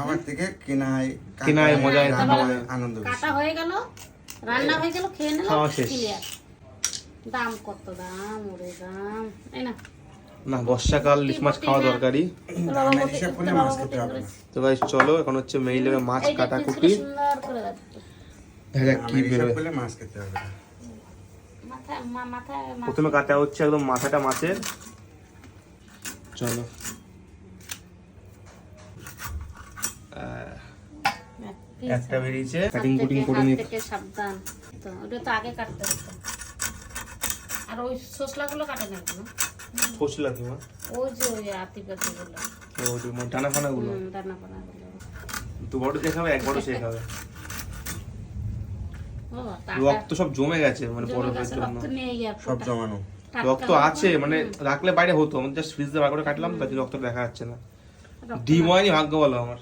আমার থেকে কেনায় মজায় আনন্দ বেশি। কাটা হয়ে গেল, রান্না হয়ে গেল, খেয়ে নিলাম, খাওয়া শেষ। ক্লিয়ার। দাম কত দাম, ওরে দাম, এই না না বর্ষাকাল ইলিশ মাছ খাওয়া দরকারি। দামের হিসাব করলে মাছ খেতে হবে না। তো গাইস চলো এখন হচ্ছে মেইন লেভেল মাছ এইটা কাটাকুটি। সুন্দর করে রাখতে। দেখা যাক কি দামের হিসাব বেরোয়। করলে মাছ খেতে হবে না। মাথায় প্রথমে কাটা হচ্ছে একদম মাথাটা মাছের। চলো একটা বেরিয়েছে, কাটিং কুটিং করে নিয়ে সাবধান তো, ওটা তো আগে কাটতে হতো। আর ওই সসলাগুলো কাটে না কেন? ফসলা কি মা? ওই যে ওই আতিপাতিগুলো, ও যে টানা ফানা গুলো রান্না বান্নাগুলো। তো বড় দেখাবে একবারও শেখাবে। ও রক্ত সব জমে গেছে মানে বরফের জন্য। রক্ত নিয়ে গিয়ে সব জমানো। রক্ত আছে মানে রাখলে বাইরে হতো, আমি জাস্ট ফ্রিজে বার করে কাটলাম, তার জন্য রক্ত দেখা যাচ্ছে না। ডিম হয়নি, ভাগ্য বলো আমার।